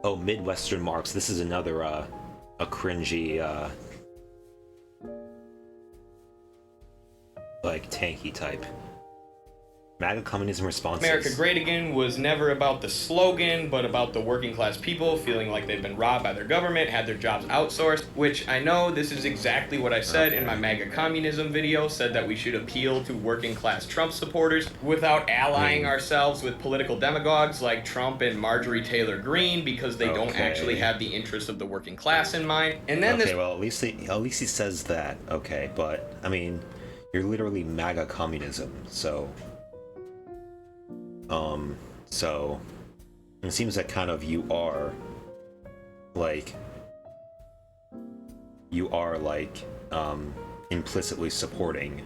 Oh, Midwestern Marks. This is another a cringy like tanky type. MAGA-Communism responses. America Great Again was never about the slogan, but about the working class people feeling like they've been robbed by their government, had their jobs outsourced, which I know this is exactly what I said in my MAGA-Communism video, said that we should appeal to working class Trump supporters without allying ourselves with political demagogues like Trump and Marjorie Taylor Greene, because they don't actually have the interests of the working class in mind. And then well, at least he says that, okay, but I mean, you're literally MAGA-Communism, so it seems that kind of you are like implicitly supporting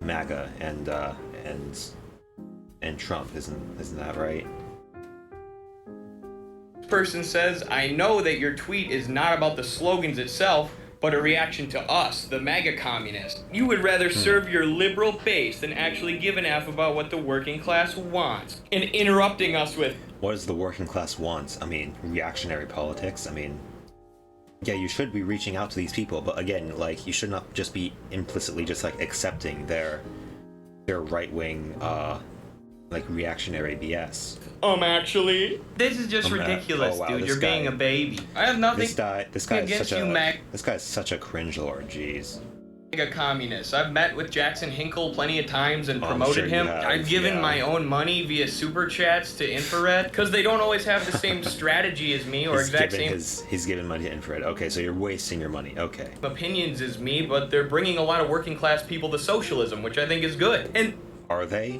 MAGA and Trump, isn't that right? this person says, I know that your tweet is not about the slogans itself, but a reaction to us, the MAGA communists. You would rather serve your liberal base than actually give an F about what the working class wants. And interrupting us with, what does the working class want? I mean, reactionary politics. I mean, yeah, you should be reaching out to these people, but again, like, you should not just be implicitly just like accepting their right-wing like reactionary BS. Actually, this is just ridiculous, dude. You're being a baby. I have nothing against you, This guy's such a cringe lord. Jeez. MAGA communist. I've met with Jackson Hinkle plenty of times and promoted him. I've given my own money via super chats to Infrared because they don't always have the same strategy as me or He's given money to Infrared. Okay, so you're wasting your money. Okay. Opinions as me, but they're bringing a lot of working class people to socialism, which I think is good. And are they?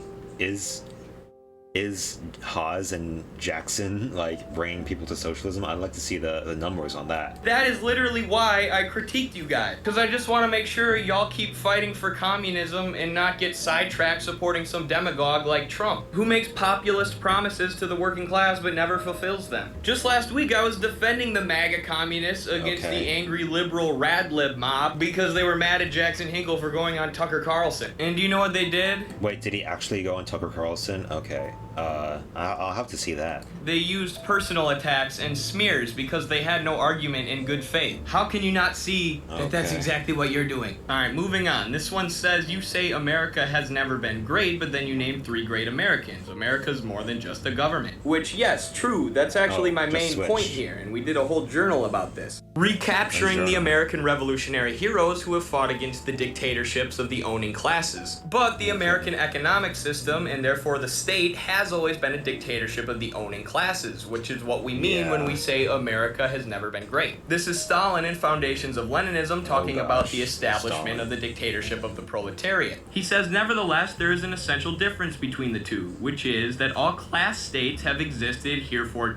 Is Haas and Jackson like bringing people to socialism? I'd like to see the numbers on that. That is literally why I critiqued you guys, because I just want to make sure y'all keep fighting for communism and not get sidetracked supporting some demagogue like Trump, who makes populist promises to the working class but never fulfills them. Just last week I was defending the MAGA communists against the angry liberal radlib mob because they were mad at Jackson Hinkle for going on Tucker Carlson. And do you know what they did? Wait, did he actually go on Tucker Carlson? Okay. I'll have to see that. They used personal attacks and smears because they had no argument in good faith. How can you not see that that's exactly what you're doing? Alright, moving on. This one says, you say America has never been great, but then you name 3 great Americans. America's more than just a government. Which, yes, true. That's actually my main point here, and we did a whole journal about this. Recapturing the American revolutionary heroes who have fought against the dictatorships of the owning classes. But the American economic system, and therefore the state, has always been a dictatorship of the owning classes, which is what we mean when we say America has never been great. This is Stalin in Foundations of Leninism talking about the establishment of the dictatorship of the proletariat. He says, nevertheless, there is an essential difference between the two, which is that all class states have existed heretofore.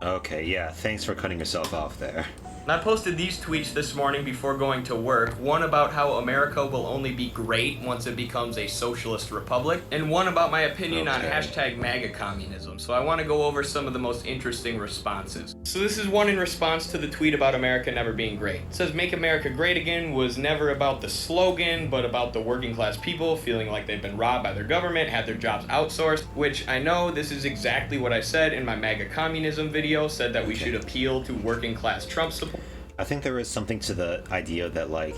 Okay, yeah, thanks for cutting yourself off there. I posted these tweets this morning before going to work, one about how America will only be great once it becomes a socialist republic, and one about my opinion on hashtag MAGA-Communism, so I want to go over some of the most interesting responses. So this is one in response to the tweet about America never being great. It says, Make America Great Again was never about the slogan, but about the working class people feeling like they've been robbed by their government, had their jobs outsourced, which I know this is exactly what I said in my MAGA-Communism video, said that we should appeal to working class Trump support. I think there is something to the idea that like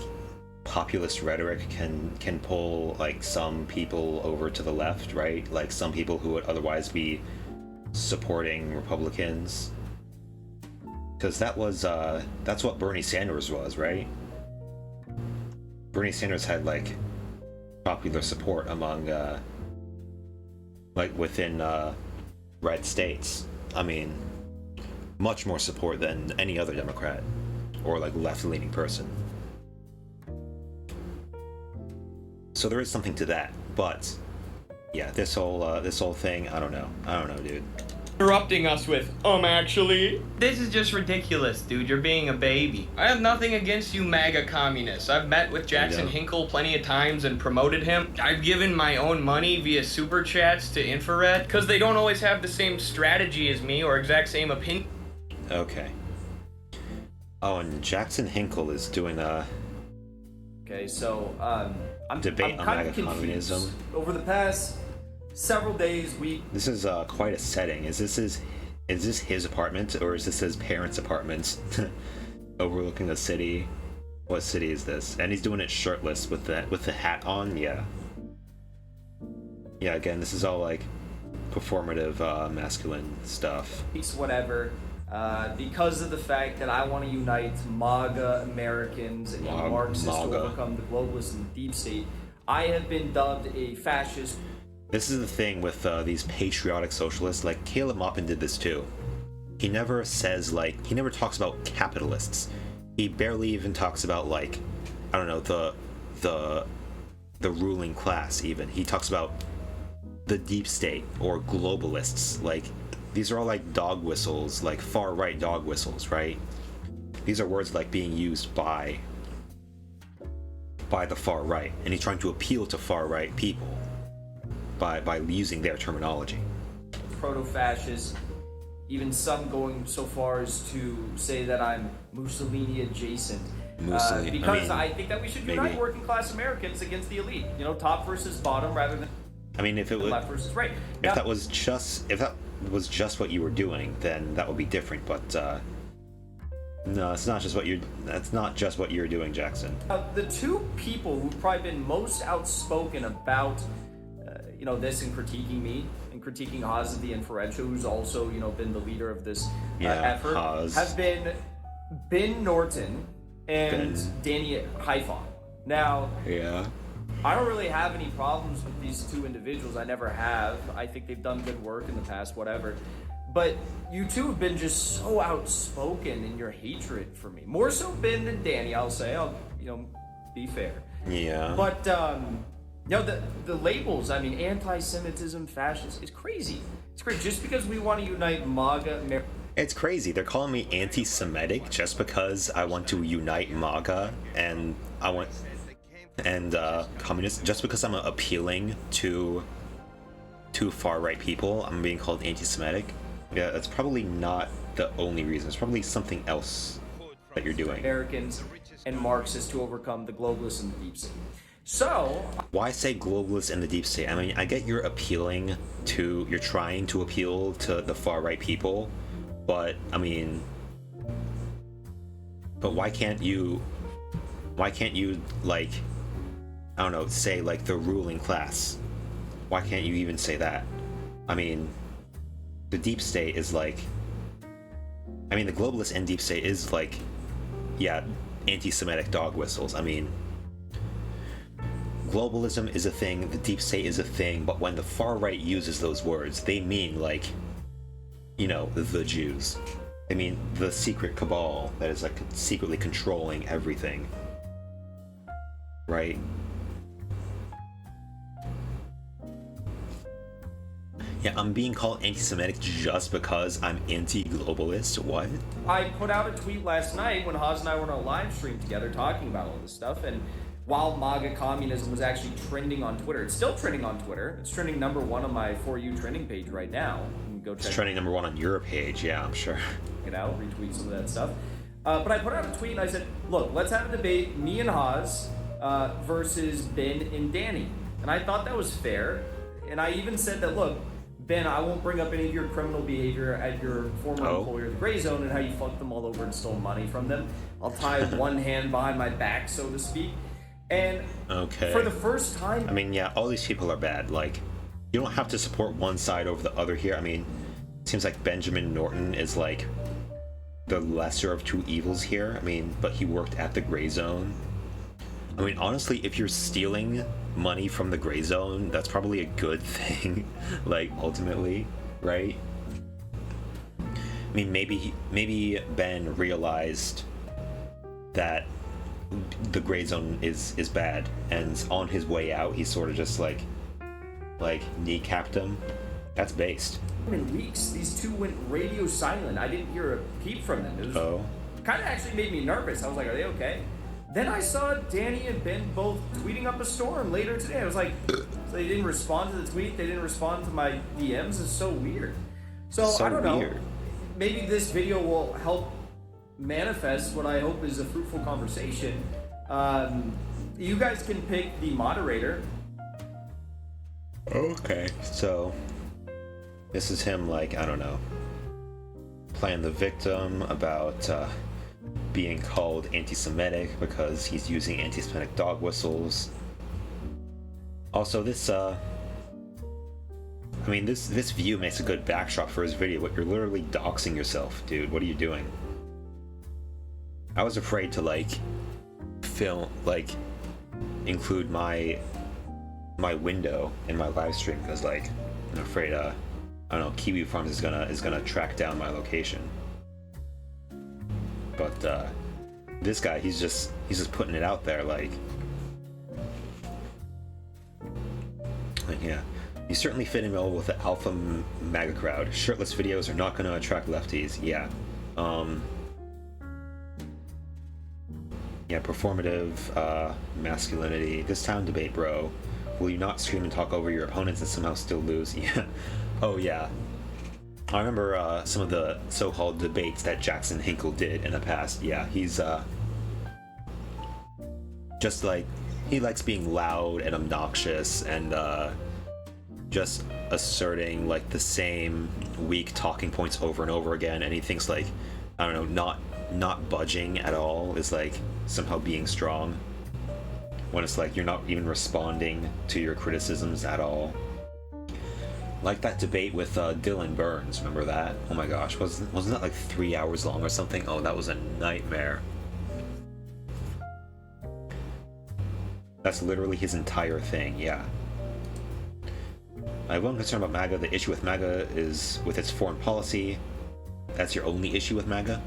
populist rhetoric can pull like some people over to the left, right? Like some people who would otherwise be supporting Republicans. Because that's what Bernie Sanders was, right? Bernie Sanders had like popular support among like within red states. I mean, much more support than any other Democrat or like left-leaning person. So there is something to that, but yeah, this whole thing, I don't know, dude. Interrupting us with, actually. This is just ridiculous, dude. You're being a baby. I have nothing against you MAGA communists. I've met with Jackson Hinkle plenty of times and promoted him. I've given my own money via super chats to Infrared because they don't always have the same strategy as me or exact same opinion. Okay. Oh, and Jackson Hinkle is doing a Okay, so I'm debate on kind of MAGA-Communism. confused. Over the past several days, This is quite a setting. Is Is this his apartment or is this his parents' apartment overlooking a city? What city is this? And he's doing it shirtless with the hat on. Yeah. Yeah. Again, this is all like performative masculine stuff. It's whatever. Because of the fact that I want to unite MAGA Americans and Marxists to overcome the globalists and the deep state, I have been dubbed a fascist. This is the thing with these patriotic socialists. Like Caleb Maupin did this too. He never says he never talks about capitalists. He barely even talks about like, I don't know, the ruling class. Even he talks about the deep state or globalists. Like these are all like dog whistles, like far right dog whistles, right? These are words like being used by the far right, and he's trying to appeal to far right people by using their terminology. Proto-fascist, even some going so far as to say that I'm Mussolini adjacent. Because I think that we should unite working class Americans against the elite. You know, top versus bottom rather than if it was left versus right. If that was just what you were doing, then that would be different. But no, it's not just what you're doing, Jackson. The two people who've probably been most outspoken about this and critiquing me and critiquing Haas of the Inferential, who's also been the leader of this effort, Haas. have been Ben Norton and Danny Haifon. Now, I don't really have any problems with these two individuals. I never have. I think they've done good work in the past, whatever. But you two have been just so outspoken in your hatred for me. More so Ben than Danny, I'll say. I'll be fair. Yeah. But the labels, anti-Semitism, fascist, it's crazy. It's crazy. Just because we want to unite MAGA... It's crazy. They're calling me anti-Semitic just because I want to unite MAGA and communists. Just because I'm appealing to far-right people, I'm being called anti-Semitic. Yeah, that's probably not the only reason. It's probably something else that you're doing. Americans and Marxists to overcome the globalists and the deep state. So, why say globalists and the deep state? I mean, I get you're trying to appeal to the far right people, but why can't you like, I don't know, say like the ruling class? Why can't you even say that? I mean, the deep state is like, the globalists and deep state is like, anti-Semitic dog whistles. Globalism is a thing, the deep state is a thing, but when the far right uses those words, they mean like, the Jews. They mean the secret cabal that is like secretly controlling everything. Right? Yeah, I'm being called anti-Semitic just because I'm anti-globalist? What? I put out a tweet last night when Haas and I were on a live stream together talking about all this stuff, and while MAGA-Communism was actually trending on Twitter, it's still trending on Twitter. It's trending #1 on my For You trending page right now. You can go check. It's trending #1 on your page, yeah, I'm sure. Retweet some of that stuff. But I put out a tweet and I said, look, let's have a debate, me and Haas versus Ben and Danny. And I thought that was fair. And I even said that, look, Ben, I won't bring up any of your criminal behavior at your former employer, the Gray Zone, and how you fucked them all over and stole money from them. I'll tie one hand behind my back, so to speak. And for the first time... all these people are bad. Like, you don't have to support one side over the other here. It seems like Benjamin Norton is like the lesser of two evils here. But he worked at the Gray Zone. Honestly, if you're stealing money from the Gray Zone, that's probably a good thing, like, ultimately, right? Maybe Ben realized that the Gray Zone is bad, and on his way out, he sort of just, like kneecapped him. That's based. In weeks, these two went radio silent. I didn't hear a peep from them. It was kind of actually made me nervous. I was like, are they okay? Then I saw Danny and Ben both tweeting up a storm later today. I was like, so they didn't respond to the tweet, they didn't respond to my DMs. It's so weird. So I don't know. Maybe this video will help manifest what I hope is a fruitful conversation. You guys can pick the moderator. Okay. So this is him, like, I don't know. playing the victim about being called anti-Semitic because he's using anti-Semitic dog whistles. Also, this this view makes a good backdrop for his video, but you're literally doxing yourself, dude. What are you doing? I was afraid to include my window in my live stream because I'm afraid I don't know, Kiwi Farms is gonna track down my location. But this guy, he's just putting it out there yeah. You certainly fit in well with the alpha MAGA crowd. Shirtless videos are not going to attract lefties. Yeah. Yeah, performative masculinity. This town debate, bro. Will you not scream and talk over your opponents and somehow still lose? Yeah. Oh, yeah. I remember some of the so-called debates that Jackson Hinkle did in the past. Yeah, he's just he likes being loud and obnoxious and just asserting the same weak talking points over and over again, and he thinks I don't know, not budging at all is somehow being strong, when it's you're not even responding to your criticisms at all. Like that debate with Dylan Burns, remember that? Oh my gosh, wasn't that 3 hours long or something? Oh, that was a nightmare. That's literally his entire thing, yeah. I have one concern about MAGA. The issue with MAGA is with its foreign policy. That's your only issue with MAGA?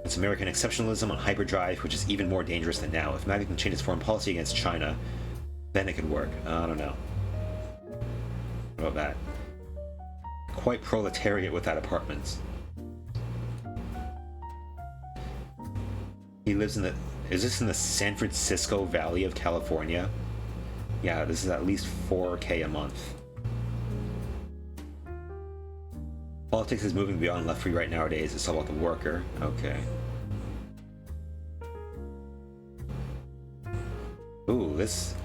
It's American exceptionalism on hyperdrive, which is even more dangerous than now. If MAGA can change its foreign policy against China, then it could work. I don't know. What about that? Quite proletariat without apartments. He lives in the... Is this in the San Francisco Valley of California? Yeah, this is at least $4K a month. Politics is moving beyond left-free right nowadays. It's all about the worker. Okay. Ooh, this...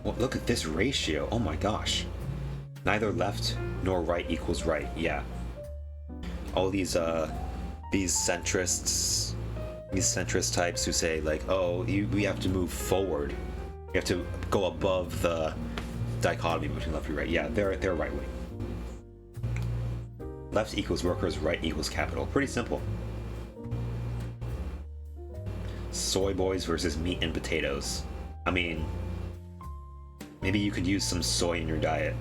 Well, look at this ratio. Oh my gosh. Neither left nor right equals right. Yeah. All these centrists... These centrist types who say, we have to move forward. You have to go above the dichotomy between left and right. Yeah, they're right-wing. Left equals workers, right equals capital. Pretty simple. Soy boys versus meat and potatoes. I mean, maybe you could use some soy in your diet,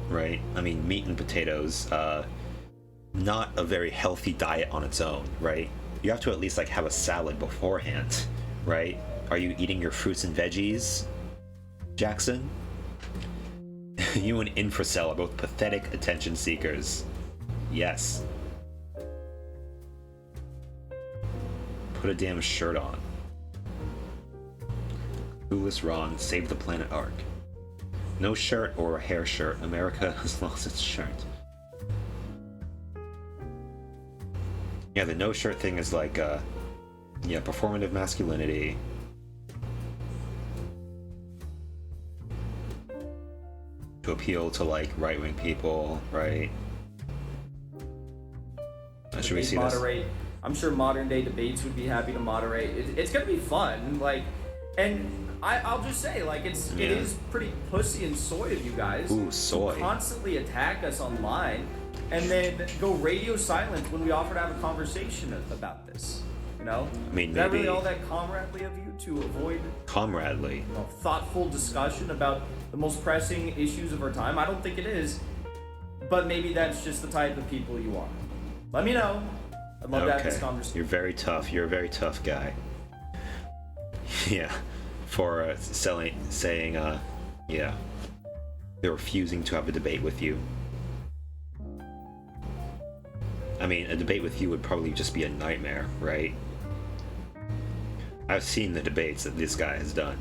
right? I mean, meat and potatoes, not a very healthy diet on its own, right? You have to at least have a salad beforehand, right? Are you eating your fruits and veggies, Jackson? You and Infracell are both pathetic attention seekers. Yes. Put a damn shirt on. Clueless Ron, save the planet arc. No shirt or a hair shirt. America has lost its shirt. Yeah, the no shirt thing is performative masculinity. To appeal to right-wing people, right? Should we see moderate this? I'm sure modern day debates would be happy to moderate. It's gonna be fun, and I'll just say, it is pretty pussy and soy of you guys. Ooh, soy. To constantly attack us online, and then go radio silent when we offer to have a conversation about this. You know? I mean, is that really all that comradely of you to avoid comradely, thoughtful discussion about the most pressing issues of our time? I don't think it is, but maybe that's just the type of people you are. Let me know. I'd love to have this conversation. You're very tough. You're a very tough guy. Yeah, for saying, yeah, they're refusing to have a debate with you. I mean, a debate with you would probably just be a nightmare, right? I've seen the debates that this guy has done.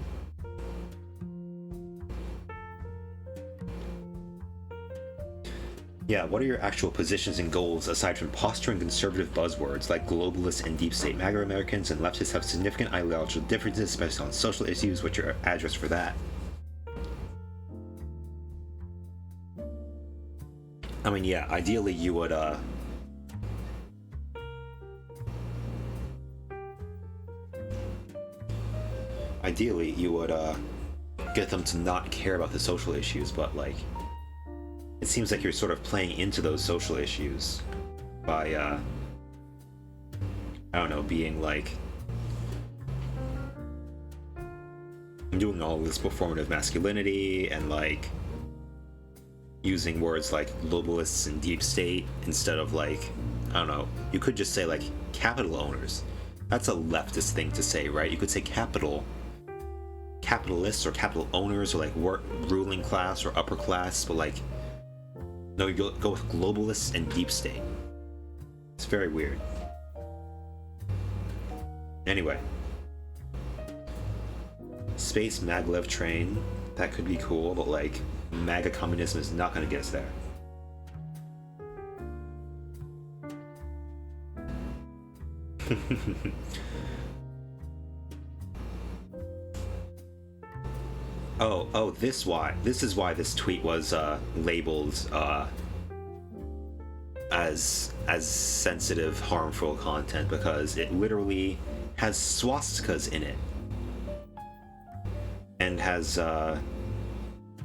Yeah, what are your actual positions and goals aside from posturing conservative buzzwords like globalists and deep state? MAGA Americans and leftists have significant ideological differences, especially on social issues. What's your address for that? I mean, yeah, ideally you would ideally you would get them to not care about the social issues, but like it seems like you're sort of playing into those social issues by I don't know, being like doing all this performative masculinity and like using words like globalists and deep state instead of like, I don't know, you could just say like capital owners. That's a leftist thing to say, right? You could say capitalists or capital owners or like ruling class or upper class, but like no, you go with globalists and deep state. It's very weird. Anyway, space maglev train, that could be cool, but like MAGA-Communism is not going to get us there. This is why this tweet was labeled as sensitive, harmful content, because it literally has swastikas in it, and has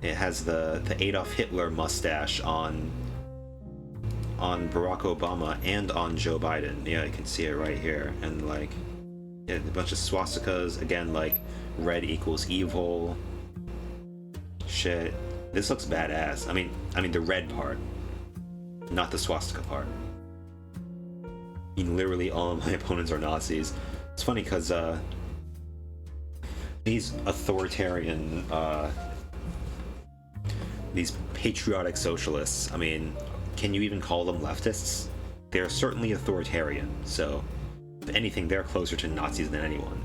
it has the Adolf Hitler mustache on Barack Obama and on Joe Biden. Yeah, you can see it right here, and like a bunch of swastikas again, like red equals evil. Shit, this looks badass. I mean the red part, not the swastika part. I mean, literally all of my opponents are Nazis. It's funny because these authoritarian, these patriotic socialists, I mean, can you even call them leftists? They're certainly authoritarian, so if anything, they're closer to Nazis than anyone.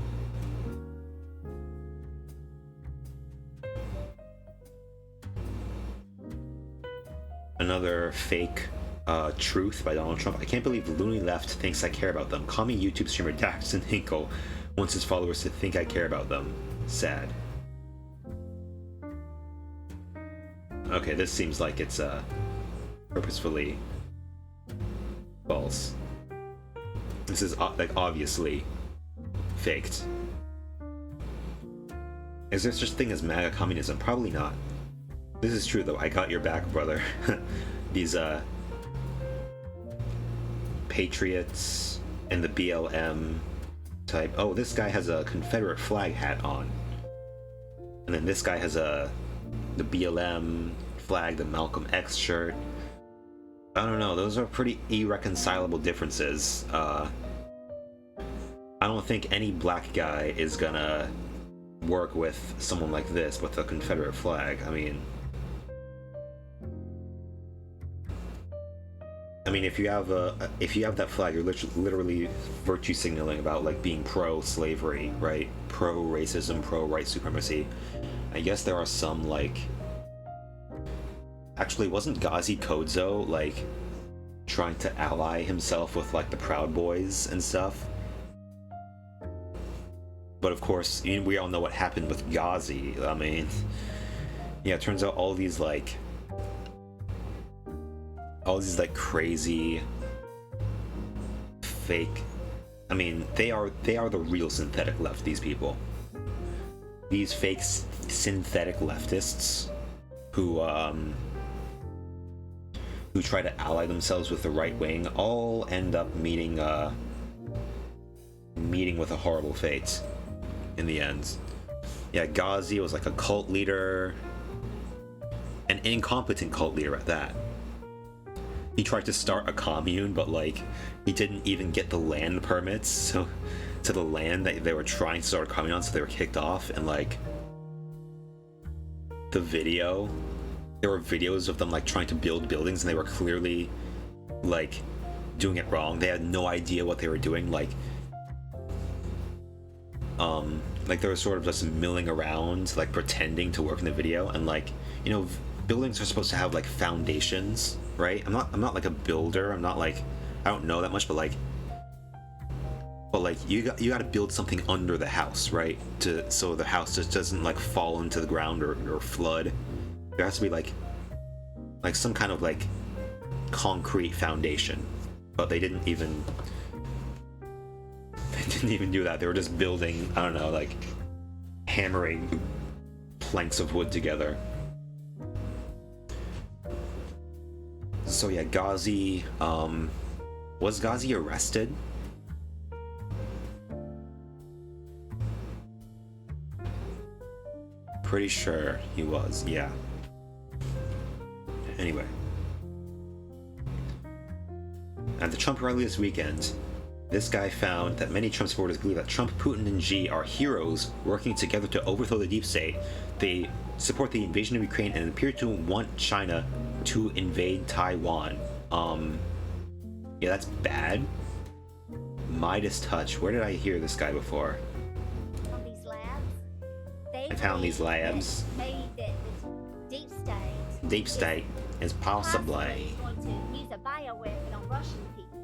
Another fake truth by Donald Trump. I can't believe the loony left thinks I care about them. Call me YouTube streamer Daxton Hinkle wants his followers to think I care about them. Sad. Okay, this seems like it's purposefully false. This is like obviously faked. Is there such thing as MAGA-Communism? Probably not. This is true though. I got your back, brother. These patriots and the BLM type. Oh, this guy has a Confederate flag hat on, and then this guy has the BLM flag, the Malcolm X shirt. I don't know. Those are pretty irreconcilable differences. I don't think any black guy is gonna work with someone like this with a Confederate flag. I mean, if you have that flag, you're literally virtue signaling about like being pro-slavery, right? Pro-racism, pro-white supremacy. I guess there are some like. Actually, wasn't Ghazi Kodzo like trying to ally himself with like the Proud Boys and stuff? But of course, we all know what happened with Ghazi. I mean, yeah, it turns out all these crazy fake, I mean, they are the real synthetic left, these people. These fake synthetic leftists who try to ally themselves with the right wing all end up meeting with a horrible fate in the end. Yeah, Ghazi was like a cult leader, an incompetent cult leader at that. He tried to start a commune, but like he didn't even get the land permits so to the land that they were trying to start a commune on, so they were kicked off. And like there were videos of them like trying to build buildings, and they were clearly like doing it wrong. They had no idea what they were doing. Like they were sort of just milling around, like pretending to work in the video. And like, you know, buildings are supposed to have like foundations, right? I'm not like a builder. I'm not like, I don't know that much, but like you got to build something under the house, right? So the house just doesn't like fall into the ground or flood. There has to be like some kind of like concrete foundation, but they didn't even do that. They were just building, I don't know, like hammering planks of wood together. So yeah, Ghazi, was Ghazi arrested? Pretty sure he was, yeah. Anyway. At the Trump rally this weekend, this guy found that many Trump supporters believe that Trump, Putin, and Xi are heroes working together to overthrow the deep state. They support the invasion of Ukraine and appear to want China to invade Taiwan. Yeah, that's bad. Midas Touch. Where did I hear this guy before? These labs, I found these labs. Made that the Deep state is possibly going to use a bioweapon on Russian people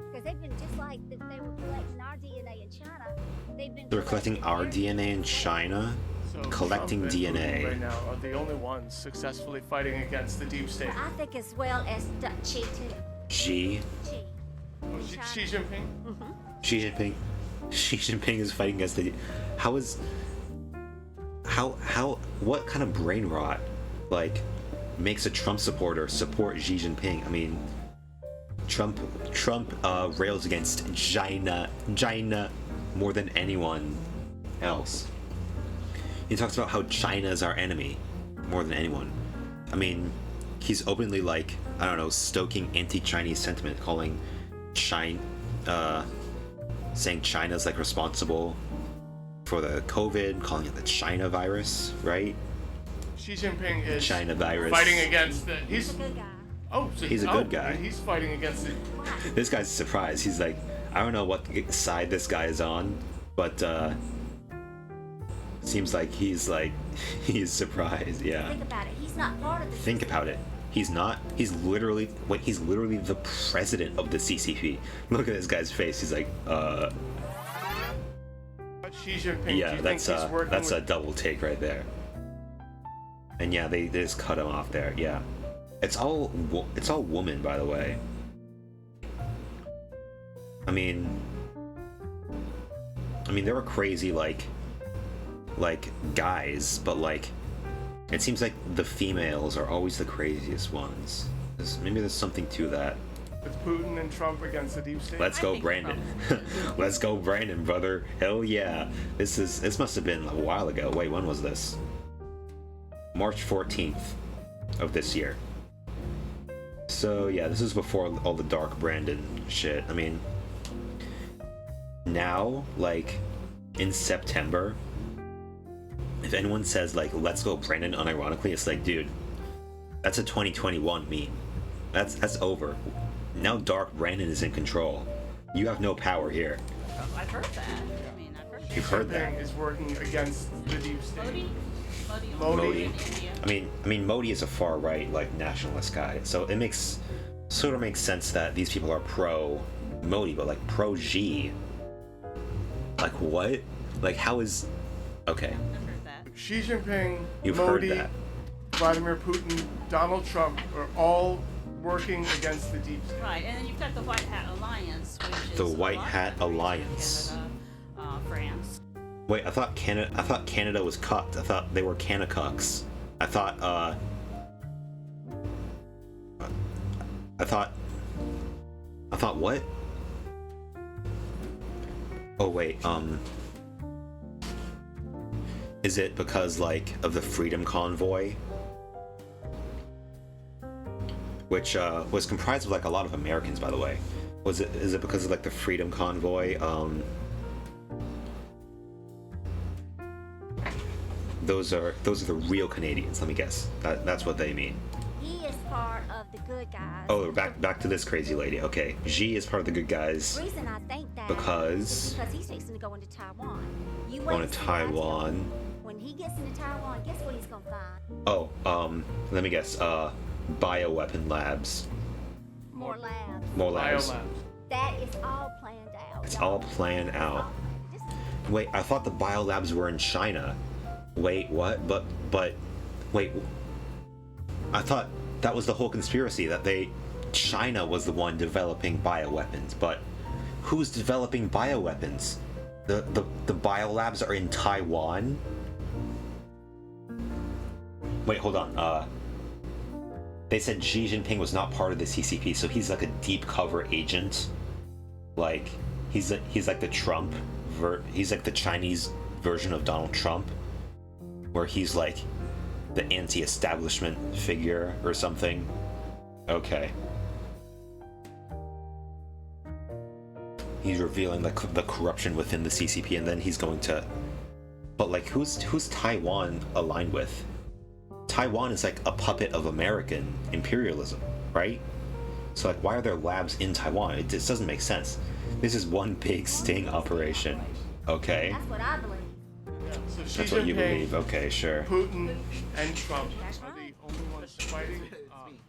because they've been just like they were collecting our DNA in China. they're collecting our DNA in China. So Collecting Trump and Putin DNA. right now are the only ones successfully fighting against the deep state. I think as well as Xi too. Xi. Xi. Oh, Xi Jinping? Xi Jinping. Xi Jinping is fighting against the. What kind of brain rot, like, makes a Trump supporter support Xi Jinping? I mean, Trump rails against China more than anyone else. He talks about how China is our enemy more than anyone. I mean, he's openly, like, I don't know, stoking anti-Chinese sentiment, calling saying China's, like, responsible for the COVID, calling it the China virus, right? Xi Jinping is China virus. fighting against the. He's a good guy. He's a good guy. He's fighting against it. This guy's surprised. He's like, I don't know what side this guy is on, but seems like he's surprised. Yeah. Think about it. He's not part of the. Think about it. He's not. He's literally the president of the CCP. Look at this guy's face. He's like, But Xi Jinping, do yeah, you that's think he's working a with... double take right there. And yeah, they just cut him off there. Yeah, it's all woman, by the way. I mean, there were crazy like guys, but like, it seems like the females are always the craziest ones. Maybe there's something to that. with Putin and Trump against the deep state? Let's go, Brandon. Let's go, Brandon, brother. Hell yeah. This must have been a while ago. Wait, when was this? March 14th of this year. So yeah, this is before all the Dark Brandon shit. I mean, now, like, in September, if anyone says, like, let's go Brandon unironically, it's like, dude, that's a 2021 meme. That's over. Now Dark Brandon is in control. You have no power here. I've heard that. I mean, I've heard that. You've heard that. Is working against the deep state. Modi. I mean, Modi is a far right, like, nationalist guy, so it sort of makes sense that these people are pro Modi, but like pro Xi. Like what? Like how is? Okay. I've heard that. Xi Jinping, You've Modi, heard that. Vladimir Putin, Donald Trump are all working against the deep state. Right, and then you've got the White Hat Alliance, which is The a White lot of Hat countries, Alliance. Canada, France. Wait, I thought Canada was cucked. I thought they were Canacucks. I thought what? Oh wait, is it because, like, of the Freedom Convoy? Which was comprised of, like, a lot of Americans, by the way. Is it because of, like, the Freedom Convoy? Those are the real Canadians. Let me guess. That's what they mean. He is part of the good guys. Oh, back to this crazy lady. Okay, Xi is part of the good guys. The reason I think that Because- is because he's fixing to go into Taiwan. You Going wait to and see what I tell you. Taiwan. When he gets into Taiwan, guess what he's gonna find? Oh, let me guess. Bioweapon labs. More labs. More labs. Biolabs. That is all planned out. It's y'all. all planned out. Just Wait, I thought the biolabs were in China. Wait, what? But wait. I thought that was the whole conspiracy, that China was the one developing bioweapons. But who's developing bioweapons? The biolabs are in Taiwan. Wait, hold on. They said Xi Jinping was not part of the CCP, so he's like a deep cover agent. Like, he's like the Trump, he's like the Chinese version of Donald Trump, where he's like the anti-establishment figure or something. Okay. He's revealing the corruption within the CCP, and then he's going to... But like, who's Taiwan aligned with? Taiwan is like a puppet of American imperialism, right? So like, why are there labs in Taiwan? It just doesn't make sense. This is one big sting operation. Okay. That's what I believe. Yeah, so Xi That's what you Jinping, believe. Okay, sure. Putin, and Trump That's are right. the only ones fighting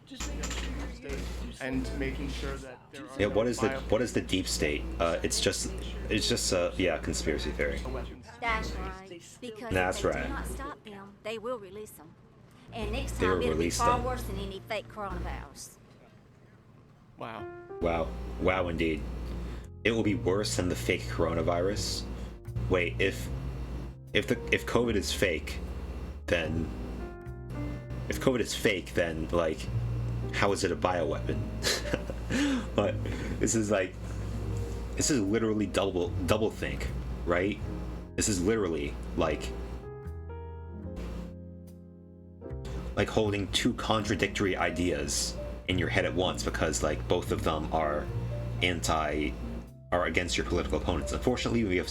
the state and making sure that there are Yeah, no what is the deep state? It's just yeah, conspiracy theory. weapons. That's right. Because That's if they right. do not stop them, they will release them. And next They will time it'll be release far them. worse than any fake coronavirus. Wow. Wow, indeed. It will be worse than the fake coronavirus. Wait, if COVID is fake, then like, how is it a bioweapon? But this is literally double think, right? This is literally like holding two contradictory ideas in your head at once, because like both of them are against your political opponents. Unfortunately, we have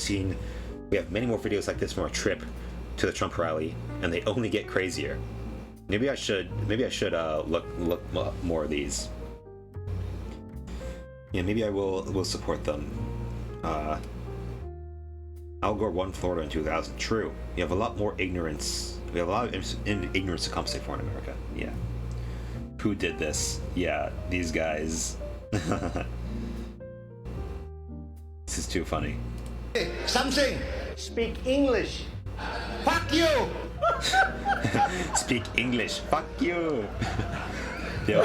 many more videos like this from our trip to the Trump rally, and they only get crazier. Maybe I should look more of these. Yeah, maybe I will support them. Al Gore won Florida in 2000. True. You have a lot more ignorance. We have a lot of ignorance to compensate for in America. Yeah. Who did this? Yeah, these guys. This is too funny. Something. Speak English. Fuck you. Speak English. Fuck you. Bill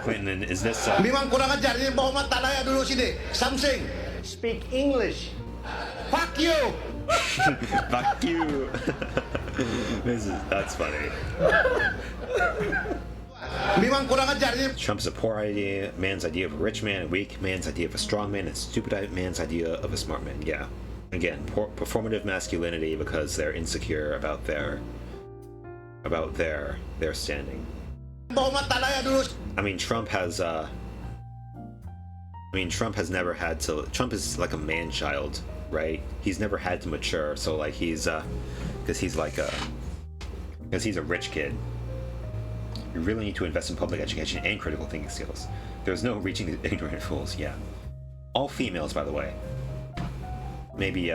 Clinton, is this Memang kurang ajar ini bawa talaya dulu sini. Something. Speak English. Fuck you. Fuck you. That's funny. Memang kurang ajar ini. Trump's a poor idea, man's idea of a rich man, a weak man's idea of a strong man, and stupid man's idea of a smart man. Yeah. Again, performative masculinity, because they're insecure about their standing. Bawa talaya dulu. Trump has never had to. Trump is like a man-child, right? He's never had to mature, so like he's because he's a rich kid. You really need to invest in public education and critical thinking skills. There's no reaching the ignorant fools. Yeah, all females, by the way. Maybe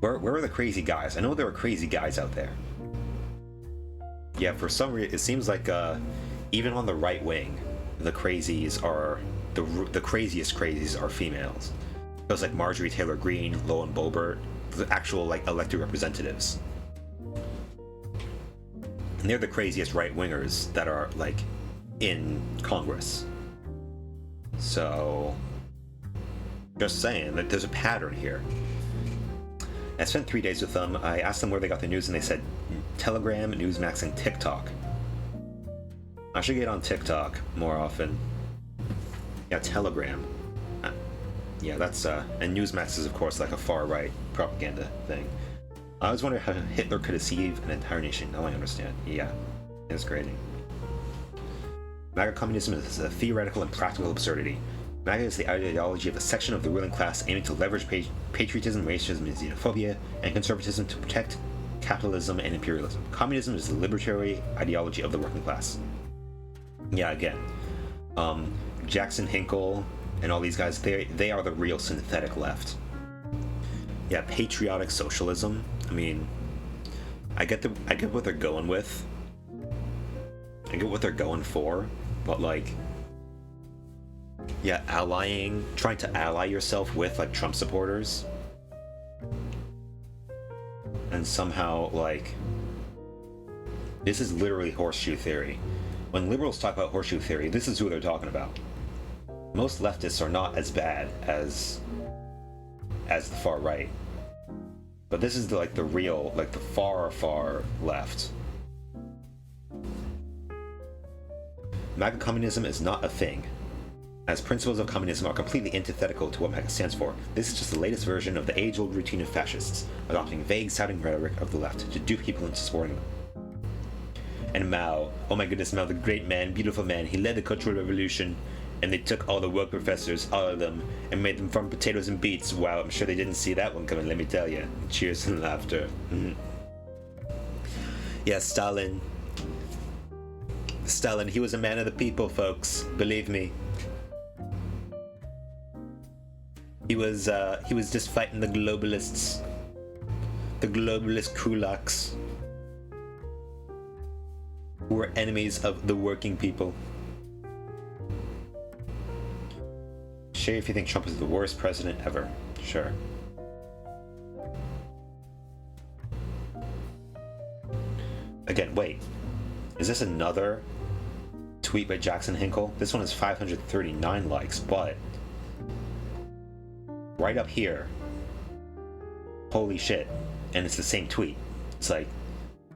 where are the crazy guys? I know there are crazy guys out there. Yeah, for some reason it seems like even on the right wing, the crazies are the craziest crazies are females. Those like Marjorie Taylor Greene, Lauren Boebert, the actual like elected representatives. And they're the craziest right wingers that are like in Congress. So just saying that there's a pattern here. I spent 3 days with them. I asked them where they got the news, and they said Telegram, Newsmax, and TikTok. I should get on TikTok more often. Yeah, Telegram. Yeah, that's and Newsmax is of course like a far right propaganda thing. I was wondering how Hitler could deceive an entire nation. Now I understand. Yeah, it's great. MAGA-Communism is a theoretical and practical absurdity. MAGA is the ideology of a section of the ruling class aiming to leverage patriotism, racism, and xenophobia, and conservatism to protect capitalism and imperialism. Communism is the libertarian ideology of the working class. Yeah, again, Jackson Hinkle and all these guys, they are the real synthetic left. Yeah, patriotic socialism. I get what they're going with. I get what they're going for, but like, yeah, trying to ally yourself with like Trump supporters, and somehow like, this is literally horseshoe theory. When liberals talk about horseshoe theory, this is who they're talking about. Most leftists are not as bad as the far right. But this is the real, like the far, far left. MAGA-Communism is not a thing, as principles of communism are completely antithetical to what MAGA stands for. This is just the latest version of the age-old routine of fascists, adopting vague sounding rhetoric of the left to dupe people into supporting them. And Mao, oh my goodness, Mao, the great man, beautiful man, he led the Cultural Revolution, and they took all the work professors, all of them, and made them farm potatoes and beets. Wow, I'm sure they didn't see that one coming, let me tell you. Cheers and laughter. Yeah, Stalin, he was a man of the people, folks, believe me. He was just fighting the globalists, the globalist kulaks, who were enemies of the working people. Sure, if you think Trump is the worst president ever, sure. Again, wait, is this another tweet by Jackson Hinkle? This one has 539 likes, but right up here, holy shit, and it's the same tweet. It's like,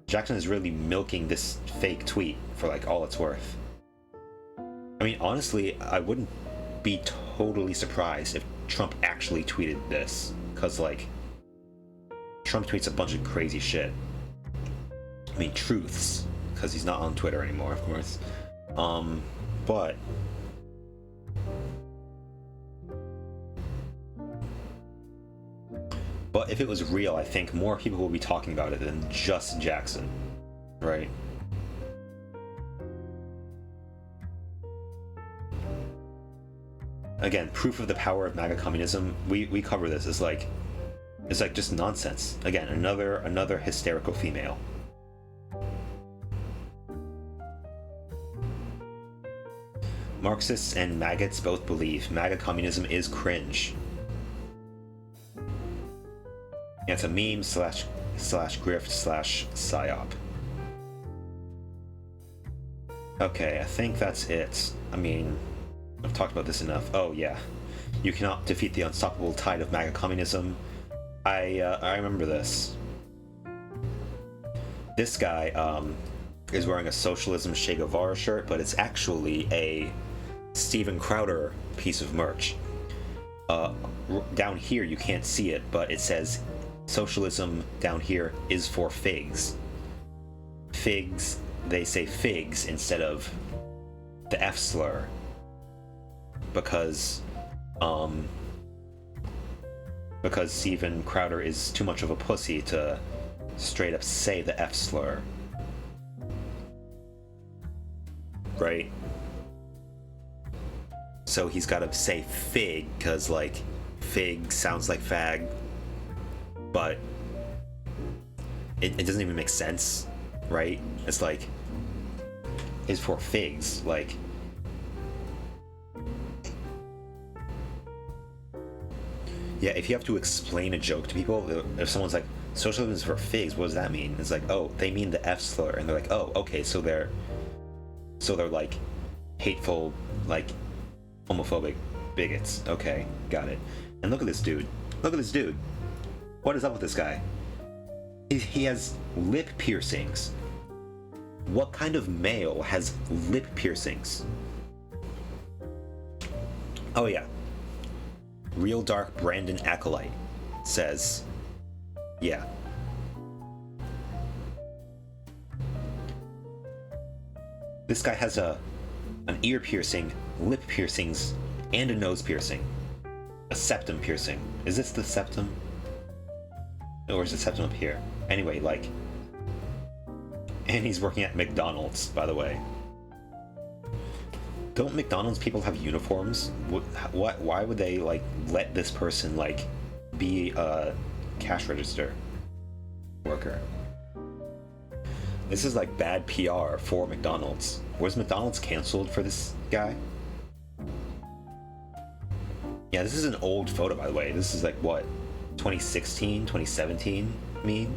Jackson is really milking this fake tweet for like all it's worth. I mean, honestly, I wouldn't be totally surprised if Trump actually tweeted this, because like, Trump tweets a bunch of crazy shit. I mean, truths, because he's not on Twitter anymore, of course. But if it was real, I think more people will be talking about it than just Jackson, right? Again, proof of the power of MAGA communism. We cover this as like, it's like just nonsense. Again, another hysterical female. Marxists and maggots both believe MAGA communism is cringe. Yeah, it's a meme slash grift slash psyop. Okay, I think that's it. I mean, I've talked about this enough. Oh yeah, you cannot defeat the unstoppable tide of MAGA communism. I remember this. This guy is wearing a socialism Che Guevara shirt, but it's actually a Steven Crowder piece of merch. Down here you can't see it, but it says socialism down here is for figs. Figs, they say figs instead of the F slur. Because Steven Crowder is too much of a pussy to straight up say the F slur. Right? So he's gotta say fig, cause like fig sounds like fag, but it doesn't even make sense, right? It's like, it's for figs, like, yeah, if you have to explain a joke to people, if someone's like, socialism is for figs, what does that mean? It's like, oh, they mean the F slur, and they're like, oh, okay, so they're like hateful, like homophobic bigots. Okay, got it. And look at this dude. Look at this dude. What is up with this guy? He has lip piercings. What kind of male has lip piercings? Oh yeah. Real Dark Brandon Acolyte says, yeah. This guy has an ear piercing, lip piercings, and a nose piercing. A septum piercing. Is this the septum? Or is the septum up here? Anyway, like... And he's working at McDonald's, by the way. Don't McDonald's people have uniforms? What? Why would they, like, let this person, like, be a cash register worker? This is, like, bad PR for McDonald's. Was McDonald's canceled for this guy? Yeah, this is an old photo, by the way. This is, like, what? 2016, 2017 meme?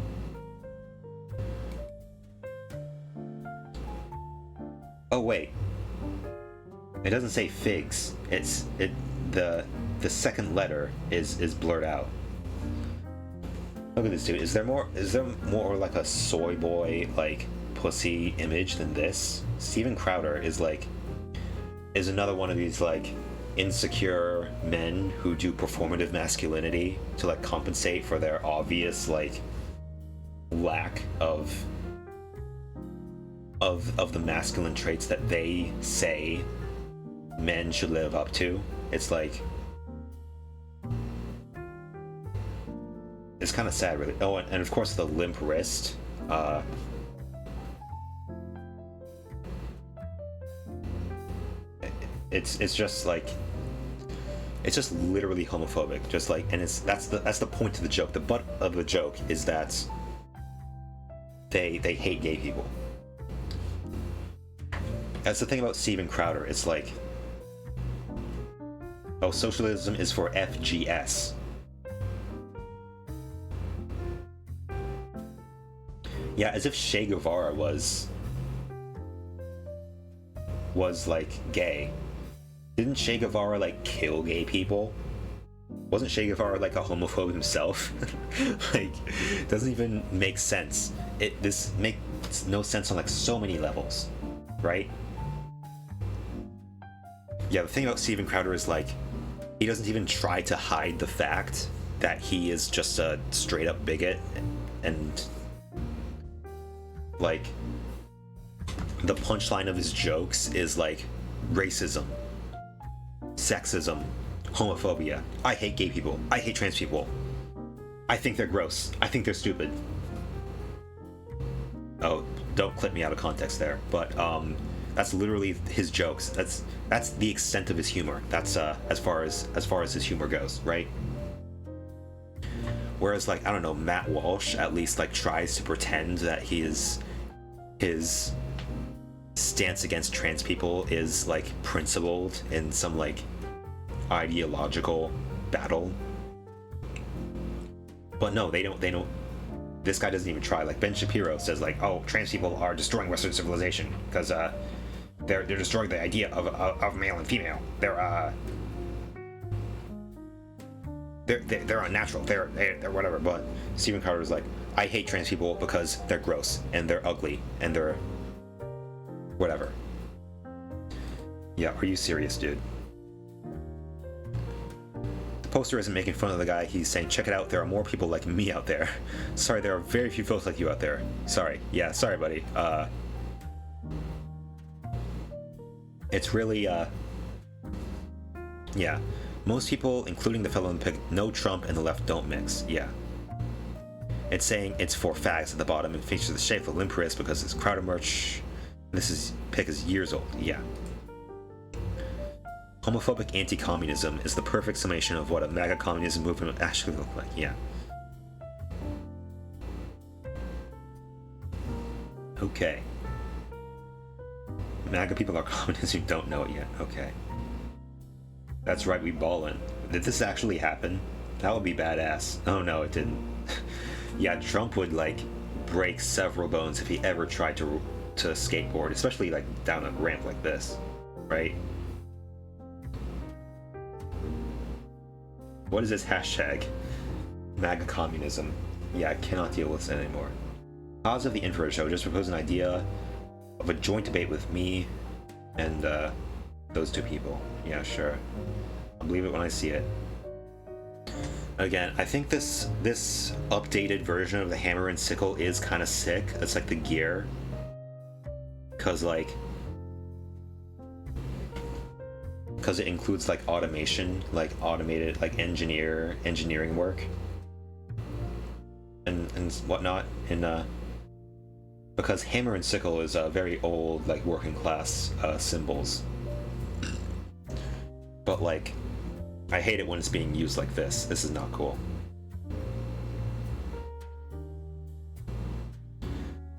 Oh, wait. It doesn't say figs. The second letter is blurred out. Look at this dude. Is there more like a soy boy like pussy image than this? Steven Crowder is another one of these like insecure men who do performative masculinity to like compensate for their obvious like lack of the masculine traits that they say men should live up to. It's like, it's kind of sad, really. Oh, and of course the limp wrist. It's just like, it's just literally homophobic. Just like, and that's the point of the joke. The butt of the joke is that they hate gay people. That's the thing about Steven Crowder. It's like, oh, socialism is for FGS. Yeah, as if Che Guevara was like gay. Didn't Che Guevara like kill gay people? Wasn't Che Guevara like a homophobe himself? Like, doesn't even make sense. This makes no sense on like so many levels, right? Yeah, the thing about Steven Crowder is like, he doesn't even try to hide the fact that he is just a straight up bigot, and like the punchline of his jokes is like racism, sexism, homophobia. I hate gay people. I hate trans people. I think they're gross. I think they're stupid. Oh, don't clip me out of context there. But that's literally his jokes. That's the extent of his humor. That's as far as his humor goes, right? Whereas like, I don't know, Matt Walsh at least like tries to pretend that his stance against trans people is like principled in some like ideological battle. But no, they don't. This guy doesn't even try. Like Ben Shapiro says like, oh, trans people are destroying Western civilization because they're destroying the idea of male and female. They're unnatural. They're whatever. But Steven Crowder is like, I hate trans people because they're gross and they're ugly and they're whatever. Yeah, are you serious, dude? The poster isn't making fun of the guy. He's saying, check it out, there are more people like me out there. Sorry, there are very few folks like you out there. Sorry. Yeah, sorry, buddy. It's really, yeah. Most people, including the fellow in the pic, know Trump and the left don't mix. Yeah. It's saying it's for fags at the bottom and features the shape of limp wrist because it's Crowder merch. This pic is years old. Yeah. Homophobic anti-communism is the perfect summation of what a MAGA-Communism movement would actually look like. Yeah. Okay. MAGA people are communists who don't know it yet. Okay. That's right, we ballin'. Did this actually happen? That would be badass. Oh no, it didn't. Yeah, Trump would like break several bones if he ever tried to skateboard, especially like down a ramp like this, right? What is this hashtag? MAGA-Communism. Yeah, I cannot deal with this anymore. Cause of the Infrared Show just proposed an idea of a joint debate with me and those two people. Yeah, sure. I'll believe it when I see it. Again, I think this updated version of the hammer and sickle is kind of sick. It's like the gear. Because it includes like automation, like automated like engineering work and whatnot, and because hammer and sickle is very old like working class symbols, but like I hate it when it's being used like this. This is not cool.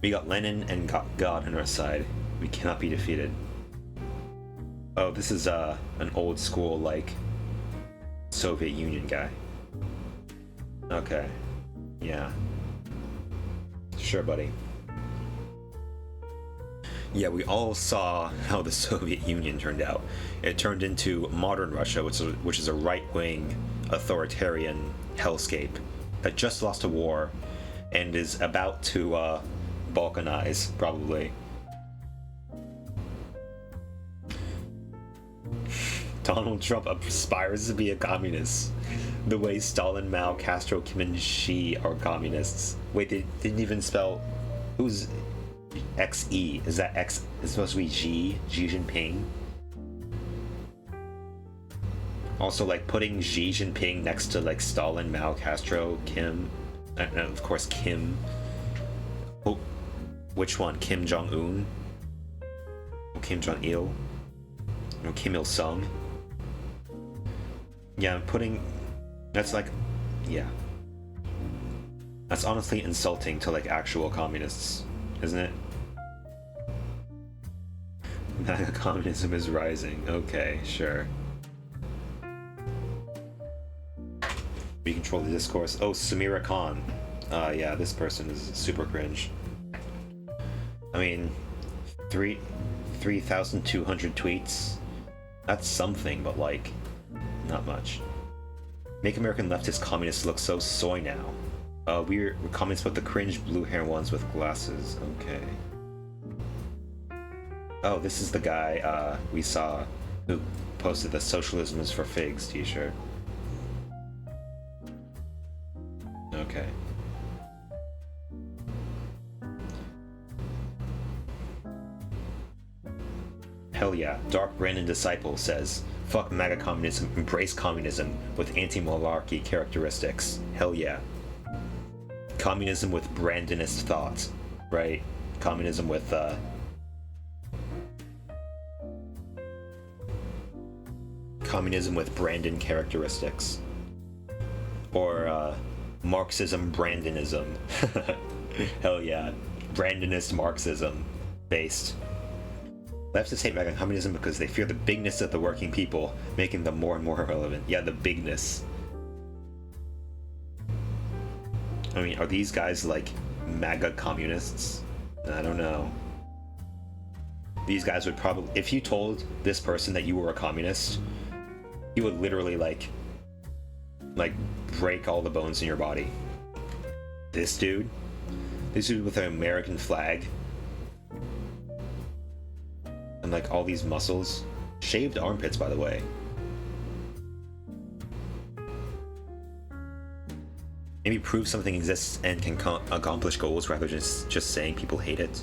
We got Lenin and God on our side. We cannot be defeated. Oh, this is an old school like Soviet Union guy. Okay. Yeah. Sure, buddy. Yeah, we all saw how the Soviet Union turned out. It turned into modern Russia, which is a right-wing authoritarian hellscape that just lost a war and is about to balkanize, probably. Donald Trump aspires to be a communist, the way Stalin, Mao, Castro, Kim, and Xi are communists. Wait, they didn't even spell. Who's XE? Is that X? Is supposed to be Xi Jinping? Also, like putting Xi Jinping next to like Stalin, Mao, Castro, Kim, and of course Kim. Oh, which one? Kim Jong Un? Or Kim Jong Il? Or Kim Il Sung? Yeah, putting. That's like, yeah. That's honestly insulting to like actual communists, isn't it? MAGA-Communism is rising. Okay, sure. We control the discourse. Oh, Samira Khan. Yeah, this person is super cringe. I mean, 3,200 tweets. That's something, but like, not much. Make American leftist communists look so soy now. We're communists with the cringe blue hair ones with glasses. Okay. Oh, this is the guy we saw who posted the "Socialism is for Figs" t-shirt. Okay. Hell yeah. Dark Brandon Disciple says, fuck MAGA communism, embrace communism with anti-monarchy characteristics. Hell yeah. Communism with Brandonist thought, right? Communism with, communism with Brandon characteristics. Or, Marxism Brandonism. Hell yeah. Brandonist Marxism. Based. Leftists hate MAGA communism because they fear the bigness of the working people, making them more and more irrelevant. Yeah, the bigness. I mean, are these guys like MAGA communists? I don't know. These guys would probably, if you told this person that you were a communist, he would literally like break all the bones in your body. This dude with an American flag and like all these muscles, shaved armpits, by the way. Maybe prove something exists and can accomplish goals rather than just saying people hate it.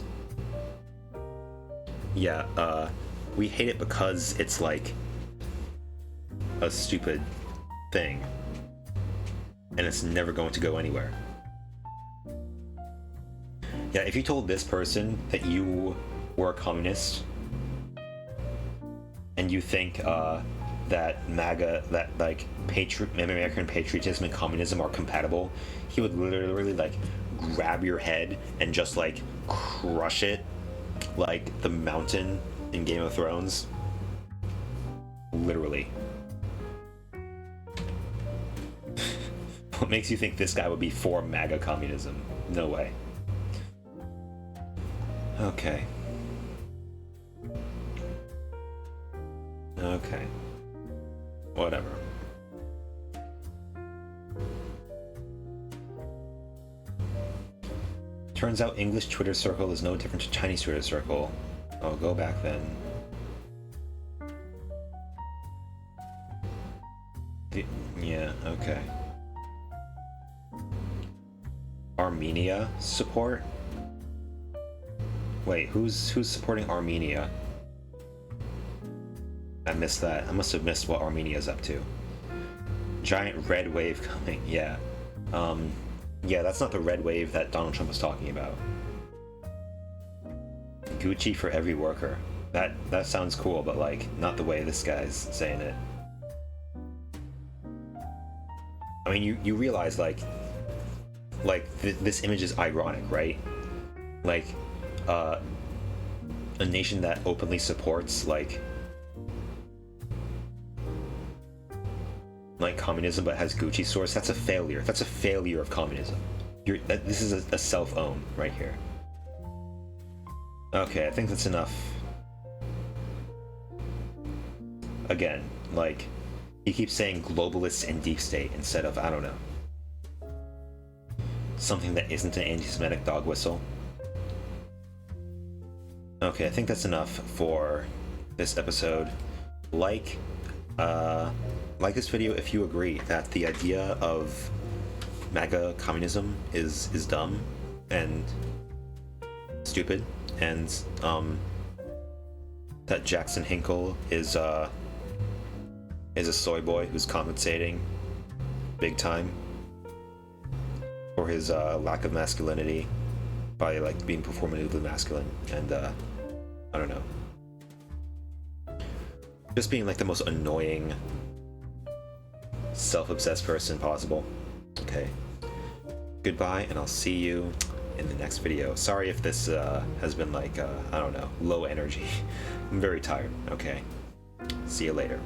Yeah, we hate it because it's like a stupid thing. And it's never going to go anywhere. Yeah, if you told this person that you were a communist and you think that MAGA, that like American patriotism and communism are compatible, he would literally like grab your head and just like crush it like the mountain in Game of Thrones. Literally. What makes you think this guy would be for MAGA communism? No way. Okay. Okay. Whatever. Turns out English Twitter circle is no different to Chinese Twitter circle. Oh, go back then. Yeah, okay. Armenia support? Wait, who's supporting Armenia? I missed that. I must have missed what Armenia's up to. Giant red wave coming, yeah. Yeah, that's not the red wave that Donald Trump was talking about. Gucci for every worker. That sounds cool, but like, not the way this guy's saying it. I mean, you realize this image is ironic, right? Like, a nation that openly supports like communism but has Gucci stores, that's a failure. That's a failure of communism. This is a self-own right here. Okay, I think that's enough. Again, like, he keeps saying globalists and deep state instead of, I don't know. something that isn't an anti-Semitic dog whistle. Okay, I think that's enough for this episode. Like this video if you agree that the idea of MAGA-Communism is dumb and stupid, and that Jackson Hinkle is a soy boy who's compensating big time for his lack of masculinity by like being performatively masculine, and I don't know, just being like the most annoying, self-obsessed person possible. Okay, goodbye, and I'll see you in the next video. Sorry if this has been like I don't know, low energy. I'm very tired. Okay, see you later.